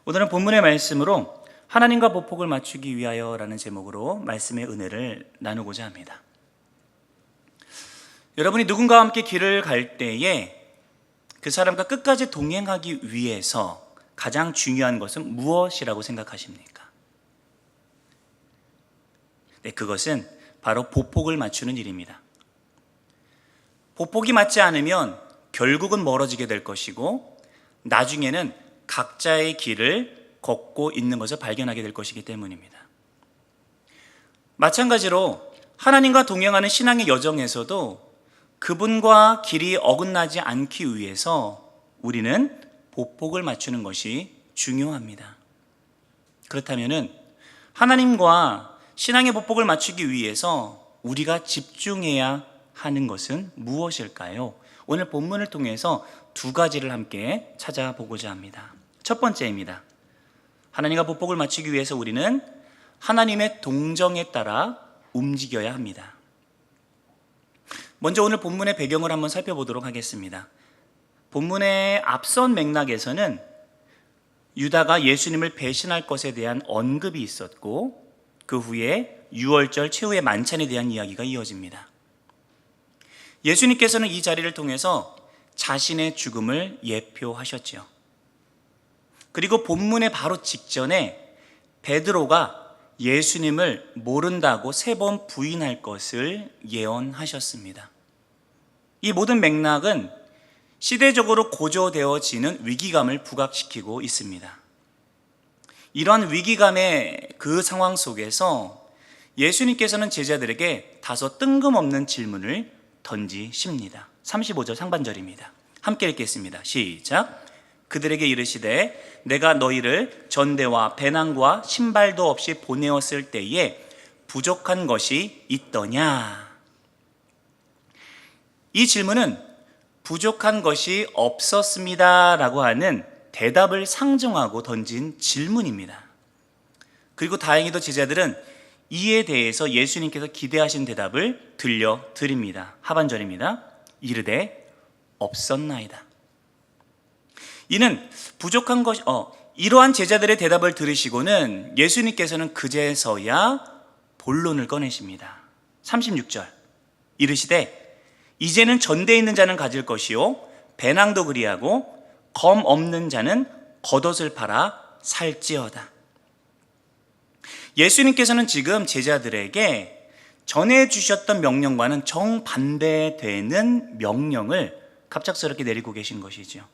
오늘은 본문의 말씀으로 하나님과 보복을 맞추기 위하여라는 제목으로 말씀의 은혜를 나누고자 합니다. 여러분이 누군가와 함께 길을 갈 때에 그 사람과 끝까지 동행하기 위해서 가장 중요한 것은 무엇이라고 생각하십니까? 네, 그것은 바로 보복을 맞추는 일입니다. 보복이 맞지 않으면 결국은 멀어지게 될 것이고 나중에는 각자의 길을 걷고 있는 것을 발견하게 될 것이기 때문입니다. 마찬가지로 하나님과 동행하는 신앙의 여정에서도 그분과 길이 어긋나지 않기 위해서 우리는 보복을 맞추는 것이 중요합니다. 그렇다면 하나님과 신앙의 보복을 맞추기 위해서 우리가 집중해야 하는 것은 무엇일까요? 오늘 본문을 통해서 두 가지를 함께 찾아보고자 합니다. 첫 번째입니다. 하나님과 보복을 맞추기 위해서 우리는 하나님의 동정에 따라 움직여야 합니다. 먼저 오늘 본문의 배경을 한번 살펴보도록 하겠습니다. 본문의 앞선 맥락에서는 유다가 예수님을 배신할 것에 대한 언급이 있었고 그 후에 유월절 최후의 만찬에 대한 이야기가 이어집니다. 예수님께서는 이 자리를 통해서 자신의 죽음을 예표하셨죠. 그리고 본문의 바로 직전에 베드로가 예수님을 모른다고 3번 부인할 것을 예언하셨습니다. 이 모든 맥락은 시대적으로 고조되어지는 위기감을 부각시키고 있습니다. 이러한 위기감의 그 상황 속에서 예수님께서는 제자들에게 다소 뜬금없는 질문을 던지십니다. 35절 상반절입니다. 함께 읽겠습니다. 시작. 그들에게 이르시되 내가 너희를 전대와 배낭과 신발도 없이 보내었을 때에 부족한 것이 있더냐? 이 질문은 부족한 것이 없었습니다 라고 하는 대답을 상정하고 던진 질문입니다. 그리고 다행히도 제자들은 이에 대해서 예수님께서 기대하신 대답을 들려드립니다. 하반절입니다. 이르되 없었나이다. 이는 부족한 것이 이러한 제자들의 대답을 들으시고는 예수님께서는 그제서야 본론을 꺼내십니다. 36절 이르시되 이제는 전대에 있는 자는 가질 것이요 배낭도 그리하고 검 없는 자는 겉옷을 팔아 살지어다. 예수님께서는 지금 제자들에게 전해주셨던 명령과는 정반대되는 명령을 갑작스럽게 내리고 계신 것이죠.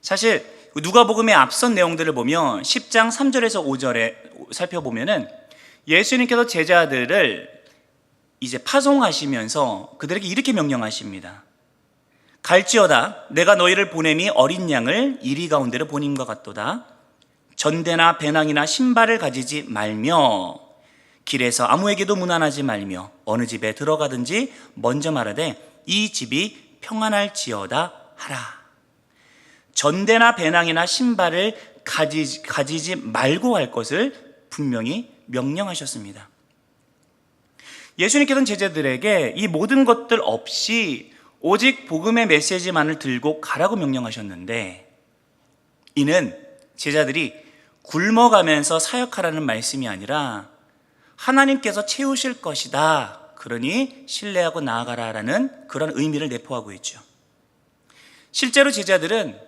사실 누가복음의 앞선 내용들을 보면 10장 3절에서 5절에 살펴보면은 예수님께서 제자들을 이제 파송하시면서 그들에게 이렇게 명령하십니다. 갈지어다 내가 너희를 보냄이 어린 양을 이리 가운데로 보냄과 같도다. 전대나 배낭이나 신발을 가지지 말며 길에서 아무에게도 문안하지 말며 어느 집에 들어가든지 먼저 말하되 이 집이 평안할지어다 하라. 전대나 배낭이나 신발을 가지지 말고 할 것을 분명히 명령하셨습니다. 예수님께서는 제자들에게 이 모든 것들 없이 오직 복음의 메시지만을 들고 가라고 명령하셨는데 이는 제자들이 굶어가면서 사역하라는 말씀이 아니라 하나님께서 채우실 것이다. 그러니 신뢰하고 나아가라라는 그런 의미를 내포하고 있죠. 실제로 제자들은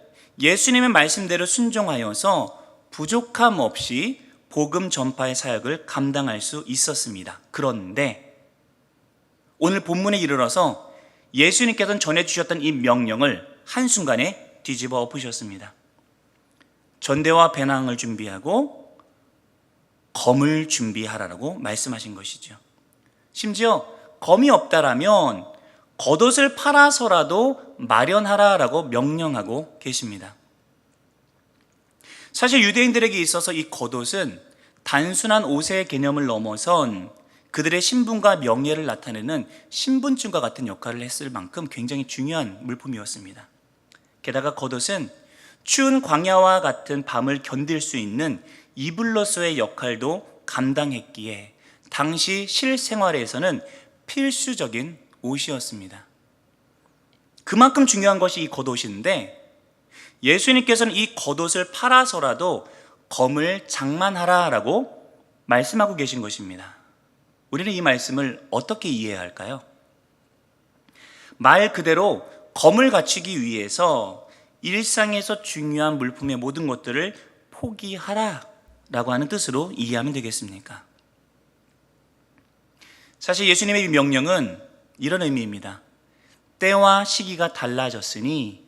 예수님의 말씀대로 순종하여서 부족함 없이 복음 전파의 사역을 감당할 수 있었습니다. 그런데 오늘 본문에 이르러서 예수님께서는 전해주셨던 이 명령을 한순간에 뒤집어 엎으셨습니다. 전대와 배낭을 준비하고 검을 준비하라고 말씀하신 것이죠. 심지어 검이 없다라면 겉옷을 팔아서라도 마련하라라고 명령하고 계십니다. 사실 유대인들에게 있어서 이 겉옷은 단순한 옷의 개념을 넘어선 그들의 신분과 명예를 나타내는 신분증과 같은 역할을 했을 만큼 굉장히 중요한 물품이었습니다. 게다가 겉옷은 추운 광야와 같은 밤을 견딜 수 있는 이불로서의 역할도 감당했기에 당시 실생활에서는 필수적인 옷이었습니다. 그만큼 중요한 것이 이 겉옷인데 예수님께서는 이 겉옷을 팔아서라도 검을 장만하라라고 말씀하고 계신 것입니다. 우리는 이 말씀을 어떻게 이해해야 할까요? 말 그대로 검을 갖추기 위해서 일상에서 중요한 물품의 모든 것들을 포기하라라고 하는 뜻으로 이해하면 되겠습니까? 사실 예수님의 이 명령은 이런 의미입니다. 때와 시기가 달라졌으니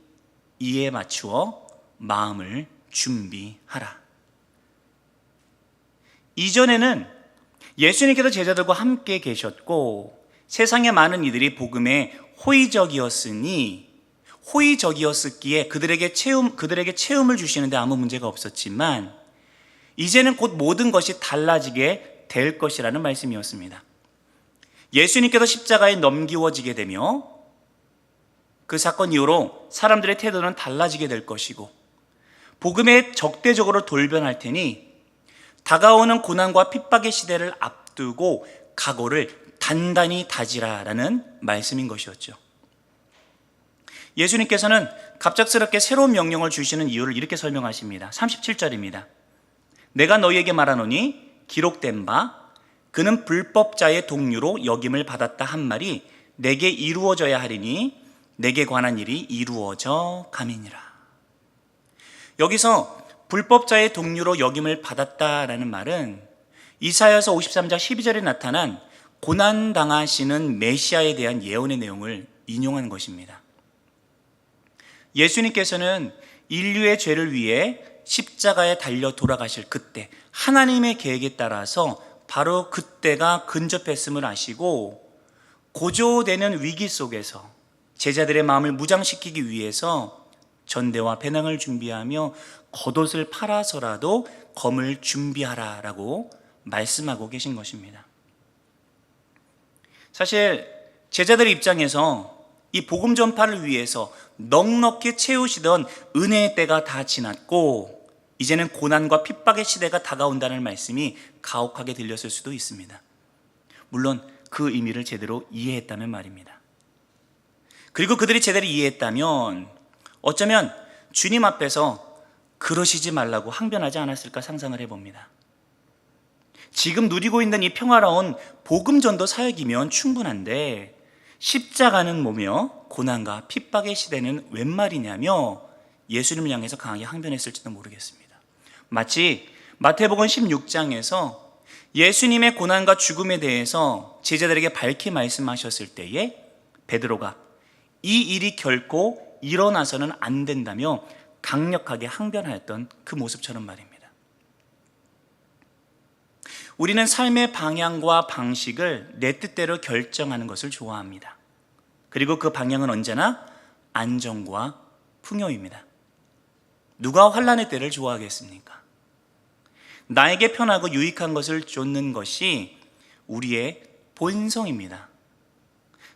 이에 맞추어 마음을 준비하라. 이전에는 예수님께서 제자들과 함께 계셨고 세상의 많은 이들이 복음에 호의적이었기에 그들에게 체험을 주시는데 아무 문제가 없었지만 이제는 곧 모든 것이 달라지게 될 것이라는 말씀이었습니다. 예수님께서 십자가에 넘기워지게 되며 그 사건 이후로 사람들의 태도는 달라지게 될 것이고 복음에 적대적으로 돌변할 테니 다가오는 고난과 핍박의 시대를 앞두고 각오를 단단히 다지라라는 말씀인 것이었죠. 예수님께서는 갑작스럽게 새로운 명령을 주시는 이유를 이렇게 설명하십니다. 37절입니다. 내가 너희에게 말하노니 기록된 바 그는 불법자의 동류로 역임을 받았다 한 말이 내게 이루어져야 하리니 내게 관한 일이 이루어져 가미니라. 여기서 불법자의 동류로 역임을 받았다라는 말은 이사야서 53장 12절에 나타난 고난당하시는 메시아에 대한 예언의 내용을 인용한 것입니다. 예수님께서는 인류의 죄를 위해 십자가에 달려 돌아가실 그때 하나님의 계획에 따라서 바로 그때가 근접했음을 아시고 고조되는 위기 속에서 제자들의 마음을 무장시키기 위해서 전대와 배낭을 준비하며 겉옷을 팔아서라도 검을 준비하라라고 말씀하고 계신 것입니다. 사실 제자들의 입장에서 이 복음 전파를 위해서 넉넉히 채우시던 은혜의 때가 다 지났고 이제는 고난과 핍박의 시대가 다가온다는 말씀이 가혹하게 들렸을 수도 있습니다. 물론 그 의미를 제대로 이해했다면 말입니다. 그리고 그들이 제대로 이해했다면 어쩌면 주님 앞에서 그러시지 말라고 항변하지 않았을까 상상을 해봅니다. 지금 누리고 있는 이 평화로운 복음전도 사역이면 충분한데 십자가는 뭐며 고난과 핍박의 시대는 웬 말이냐며 예수님을 향해서 강하게 항변했을지도 모르겠습니다. 마치 마태복음 16장에서 예수님의 고난과 죽음에 대해서 제자들에게 밝히 말씀하셨을 때에 베드로가 이 일이 결코 일어나서는 안 된다며 강력하게 항변하였던 그 모습처럼 말입니다. 우리는 삶의 방향과 방식을 내 뜻대로 결정하는 것을 좋아합니다. 그리고 그 방향은 언제나 안정과 풍요입니다. 누가 환난의 때를 좋아하겠습니까? 나에게 편하고 유익한 것을 쫓는 것이 우리의 본성입니다.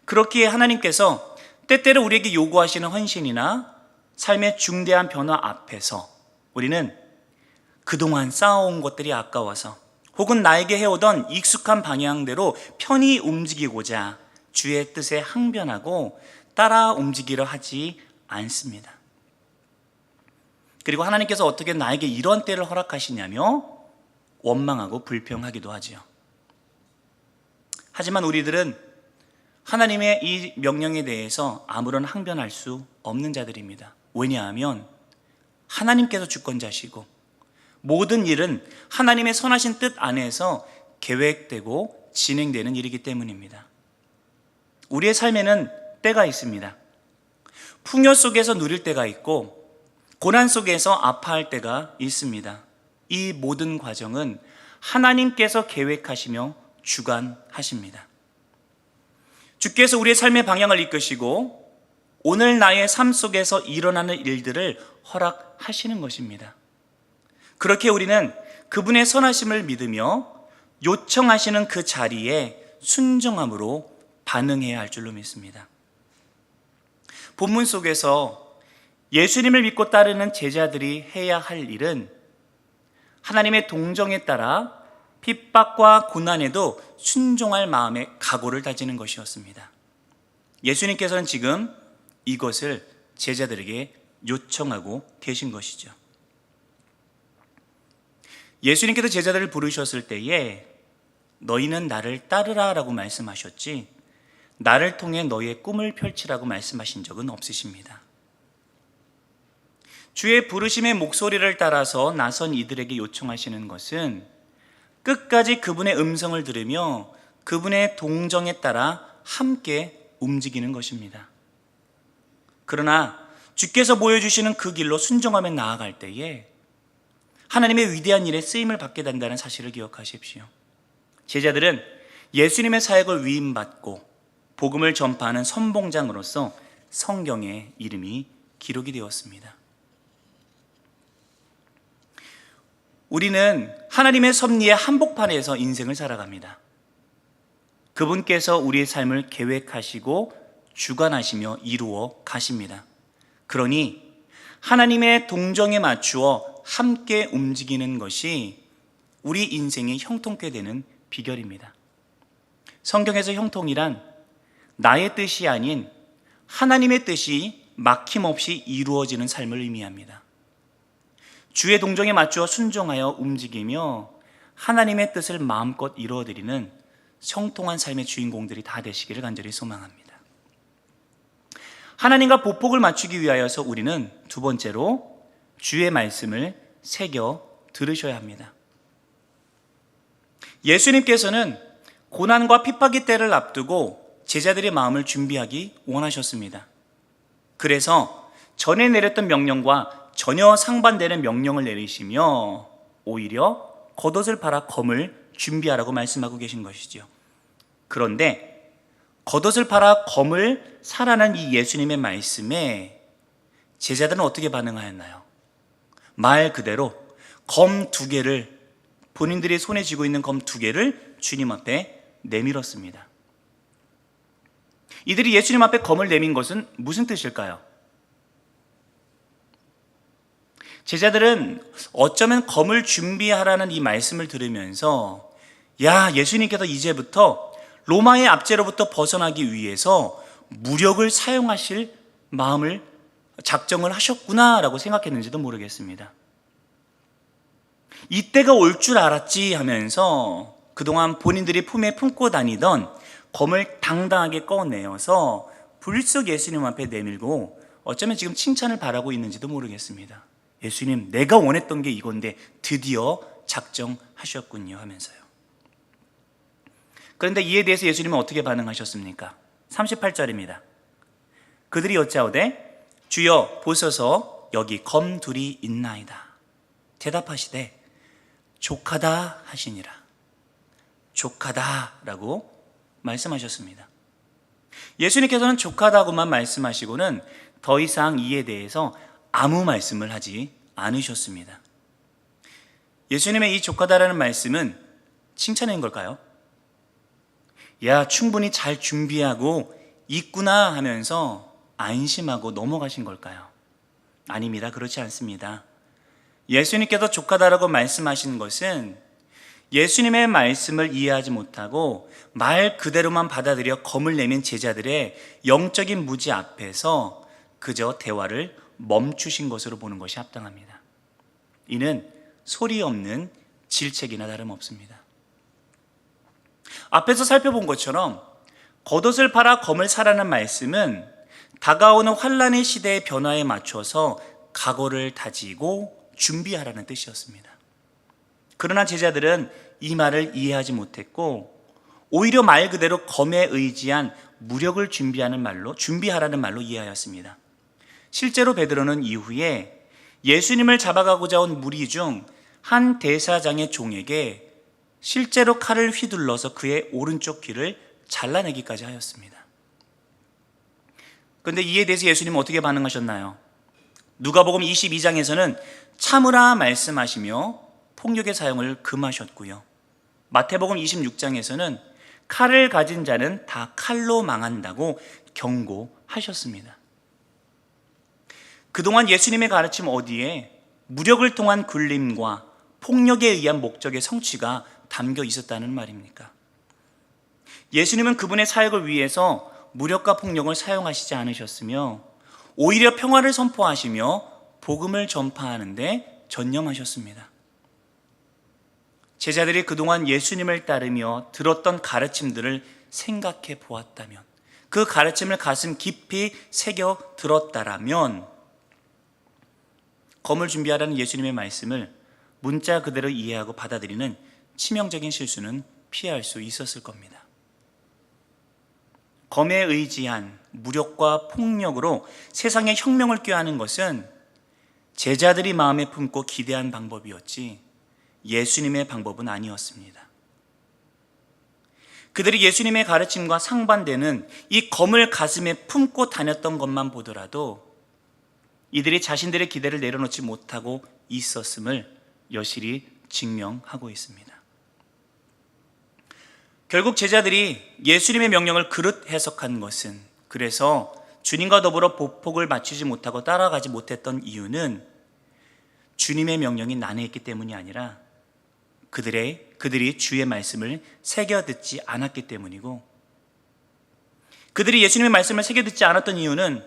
그렇기에 하나님께서 때때로 우리에게 요구하시는 헌신이나 삶의 중대한 변화 앞에서 우리는 그동안 쌓아온 것들이 아까워서 혹은 나에게 해오던 익숙한 방향대로 편히 움직이고자 주의 뜻에 항변하고 따라 움직이려 하지 않습니다. 그리고 하나님께서 어떻게 나에게 이런 때를 허락하시냐며 원망하고 불평하기도 하지요. 하지만 우리들은 하나님의 이 명령에 대해서 아무런 항변할 수 없는 자들입니다. 왜냐하면 하나님께서 주권자시고 모든 일은 하나님의 선하신 뜻 안에서 계획되고 진행되는 일이기 때문입니다. 우리의 삶에는 때가 있습니다. 풍요 속에서 누릴 때가 있고 고난 속에서 아파할 때가 있습니다. 이 모든 과정은 하나님께서 계획하시며 주관하십니다. 주께서 우리의 삶의 방향을 이끄시고 오늘 나의 삶 속에서 일어나는 일들을 허락하시는 것입니다. 그렇게 우리는 그분의 선하심을 믿으며 요청하시는 그 자리에 순종함으로 반응해야 할 줄로 믿습니다. 본문 속에서 예수님을 믿고 따르는 제자들이 해야 할 일은 하나님의 동정에 따라 핍박과 고난에도 순종할 마음의 각오를 다지는 것이었습니다. 예수님께서는 지금 이것을 제자들에게 요청하고 계신 것이죠. 예수님께서 제자들을 부르셨을 때에 너희는 나를 따르라 라고 말씀하셨지 나를 통해 너희의 꿈을 펼치라고 말씀하신 적은 없으십니다. 주의 부르심의 목소리를 따라서 나선 이들에게 요청하시는 것은 끝까지 그분의 음성을 들으며 그분의 동정에 따라 함께 움직이는 것입니다. 그러나 주께서 보여주시는 그 길로 순종하며 나아갈 때에 하나님의 위대한 일에 쓰임을 받게 된다는 사실을 기억하십시오. 제자들은 예수님의 사역을 위임받고 복음을 전파하는 선봉장으로서 성경에 이름이 기록이 되었습니다. 우리는 하나님의 섭리의 한복판에서 인생을 살아갑니다. 그분께서 우리의 삶을 계획하시고 주관하시며 이루어 가십니다. 그러니 하나님의 동정에 맞추어 함께 움직이는 것이 우리 인생이 형통케 되는 비결입니다. 성경에서 형통이란 나의 뜻이 아닌 하나님의 뜻이 막힘없이 이루어지는 삶을 의미합니다. 주의 동정에 맞추어 순종하여 움직이며 하나님의 뜻을 마음껏 이루어드리는 형통한 삶의 주인공들이 다 되시기를 간절히 소망합니다. 하나님과 보복을 맞추기 위하여서 우리는 두 번째로 주의 말씀을 새겨 들으셔야 합니다. 예수님께서는 고난과 핍박의 때를 앞두고 제자들의 마음을 준비하기 원하셨습니다. 그래서 전에 내렸던 명령과 전혀 상반되는 명령을 내리시며 오히려 겉옷을 팔아 검을 준비하라고 말씀하고 계신 것이죠. 그런데 겉옷을 팔아 검을 사라는 이 예수님의 말씀에 제자들은 어떻게 반응하였나요? 말 그대로 검 2개를 본인들이 손에 쥐고 있는 검 2개를 주님 앞에 내밀었습니다. 이들이 예수님 앞에 검을 내민 것은 무슨 뜻일까요? 제자들은 어쩌면 검을 준비하라는 이 말씀을 들으면서 야, 예수님께서 이제부터 로마의 압제로부터 벗어나기 위해서 무력을 사용하실 마음을 작정을 하셨구나라고 생각했는지도 모르겠습니다. 이때가 올 줄 알았지 하면서 그동안 본인들이 품에 품고 다니던 검을 당당하게 꺼내어서 불쑥 예수님 앞에 내밀고 어쩌면 지금 칭찬을 바라고 있는지도 모르겠습니다. 예수님, 내가 원했던 게 이건데 드디어 작정하셨군요 하면서요. 그런데 이에 대해서 예수님은 어떻게 반응하셨습니까? 38절입니다. 그들이 여짜오되 주여 보소서 여기 검 2이 있나이다. 대답하시되 족하다 하시니라. 족하다라고 말씀하셨습니다. 예수님께서는 족하다고만 말씀하시고는 더 이상 이에 대해서 아무 말씀을 하지 않으셨습니다. 예수님의 이 족하다라는 말씀은 칭찬인 걸까요? 야, 충분히 잘 준비하고 있구나 하면서 안심하고 넘어가신 걸까요? 아닙니다. 그렇지 않습니다. 예수님께서 족하다라고 말씀하신 것은 예수님의 말씀을 이해하지 못하고 말 그대로만 받아들여 검을 내민 제자들의 영적인 무지 앞에서 그저 대화를 멈추신 것으로 보는 것이 합당합니다. 이는 소리 없는 질책이나 다름없습니다. 앞에서 살펴본 것처럼 겉옷을 팔아 검을 사라는 말씀은 다가오는 환란의 시대의 변화에 맞춰서 각오를 다지고 준비하라는 뜻이었습니다. 그러나 제자들은 이 말을 이해하지 못했고 오히려 말 그대로 검에 의지한 무력을 준비하라는 말로 이해하였습니다. 실제로 베드로는 이후에 예수님을 잡아가고자 온 무리 중 한 대사장의 종에게 실제로 칼을 휘둘러서 그의 오른쪽 귀를 잘라내기까지 하였습니다. 그런데 이에 대해서 예수님은 어떻게 반응하셨나요? 누가복음 22장에서는 참으라 말씀하시며 폭력의 사용을 금하셨고요. 마태복음 26장에서는 칼을 가진 자는 다 칼로 망한다고 경고하셨습니다. 그동안 예수님의 가르침 어디에 무력을 통한 굴림과 폭력에 의한 목적의 성취가 담겨 있었다는 말입니까? 예수님은 그분의 사역을 위해서 무력과 폭력을 사용하시지 않으셨으며 오히려 평화를 선포하시며 복음을 전파하는데 전념하셨습니다. 제자들이 그동안 예수님을 따르며 들었던 가르침들을 생각해 보았다면, 그 가르침을 가슴 깊이 새겨 들었다라면 검을 준비하라는 예수님의 말씀을 문자 그대로 이해하고 받아들이는 치명적인 실수는 피할 수 있었을 겁니다. 검에 의지한 무력과 폭력으로 세상에 혁명을 꾀하는 것은 제자들이 마음에 품고 기대한 방법이었지 예수님의 방법은 아니었습니다. 그들이 예수님의 가르침과 상반되는 이 검을 가슴에 품고 다녔던 것만 보더라도 이들이 자신들의 기대를 내려놓지 못하고 있었음을 여실히 증명하고 있습니다. 결국 제자들이 예수님의 명령을 그릇 해석한 것은, 그래서 주님과 더불어 보폭을 맞추지 못하고 따라가지 못했던 이유는 주님의 명령이 난해했기 때문이 아니라 그들이 주의 말씀을 새겨 듣지 않았기 때문이고, 그들이 예수님의 말씀을 새겨 듣지 않았던 이유는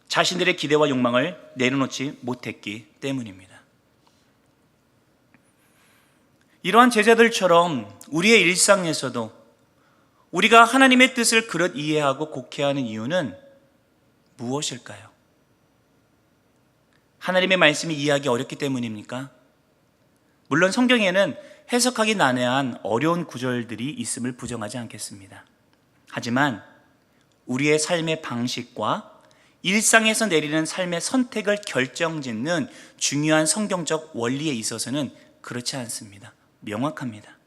자신들의 기대와 욕망을 내려놓지 못했기 때문입니다. 이러한 제자들처럼 우리의 일상에서도 우리가 하나님의 뜻을 그릇 이해하고 곡해하는 이유는 무엇일까요? 하나님의 말씀이 이해하기 어렵기 때문입니까? 물론 성경에는 해석하기 난해한 어려운 구절들이 있음을 부정하지 않겠습니다. 하지만 우리의 삶의 방식과 일상에서 내리는 삶의 선택을 결정짓는 중요한 성경적 원리에 있어서는 그렇지 않습니다. 명확합니다.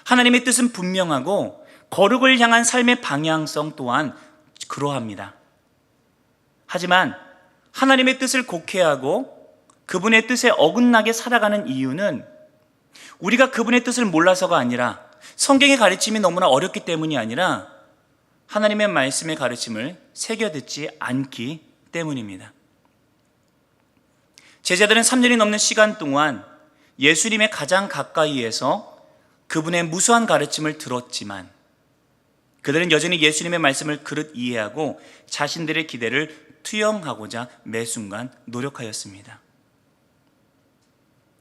하나님의 뜻은 분명하고 거룩을 향한 삶의 방향성 또한 그러합니다. 하지만 하나님의 뜻을 곡해하고 그분의 뜻에 어긋나게 살아가는 이유는 우리가 그분의 뜻을 몰라서가 아니라, 성경의 가르침이 너무나 어렵기 때문이 아니라 하나님의 말씀의 가르침을 새겨 듣지 않기 때문입니다. 제자들은 3년이 넘는 시간 동안 예수님의 가장 가까이에서 그분의 무수한 가르침을 들었지만 그들은 여전히 예수님의 말씀을 그릇 이해하고 자신들의 기대를 투영하고자 매 순간 노력하였습니다.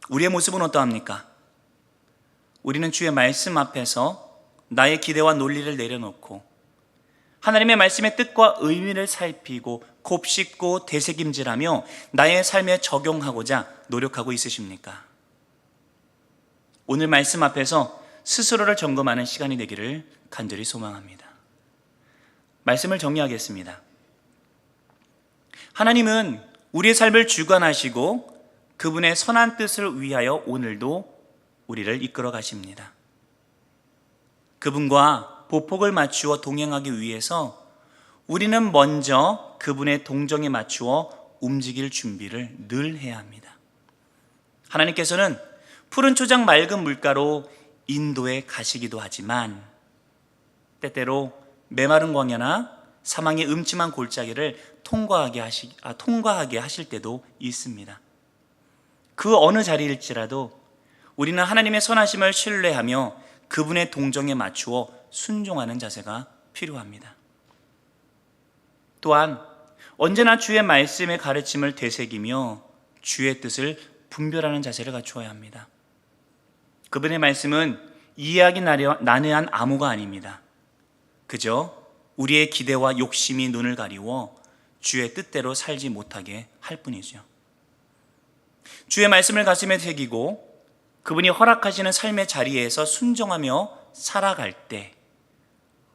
우리의 모습은 어떠합니까? 우리는 주의 말씀 앞에서 나의 기대와 논리를 내려놓고 하나님의 말씀의 뜻과 의미를 살피고 곱씹고 되새김질하며 나의 삶에 적용하고자 노력하고 있으십니까? 오늘 말씀 앞에서 스스로를 점검하는 시간이 되기를 간절히 소망합니다. 말씀을 정리하겠습니다. 하나님은 우리의 삶을 주관하시고 그분의 선한 뜻을 위하여 오늘도 우리를 이끌어 가십니다. 그분과 보폭을 맞추어 동행하기 위해서 우리는 먼저 그분의 동정에 맞추어 움직일 준비를 늘 해야 합니다. 하나님께서는 푸른 초장 맑은 물가로 인도에 가시기도 하지만 때때로 메마른 광야나 사망의 음침한 골짜기를 통과하게 하실 때도 있습니다. 그 어느 자리일지라도 우리는 하나님의 선하심을 신뢰하며 그분의 동정에 맞추어 순종하는 자세가 필요합니다. 또한 언제나 주의 말씀의 가르침을 되새기며 주의 뜻을 분별하는 자세를 갖추어야 합니다. 그분의 말씀은 이해하기 난해한 암호가 아닙니다. 그저 우리의 기대와 욕심이 눈을 가리워 주의 뜻대로 살지 못하게 할 뿐이죠. 주의 말씀을 가슴에 새기고 그분이 허락하시는 삶의 자리에서 순종하며 살아갈 때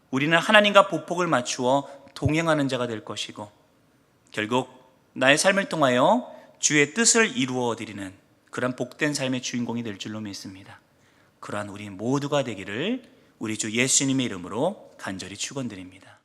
우리는 하나님과 보폭을 맞추어 동행하는 자가 될 것이고 결국 나의 삶을 통하여 주의 뜻을 이루어 드리는 그런 복된 삶의 주인공이 될 줄로 믿습니다. 그러한 우리 모두가 되기를 우리 주 예수님의 이름으로 간절히 축원드립니다.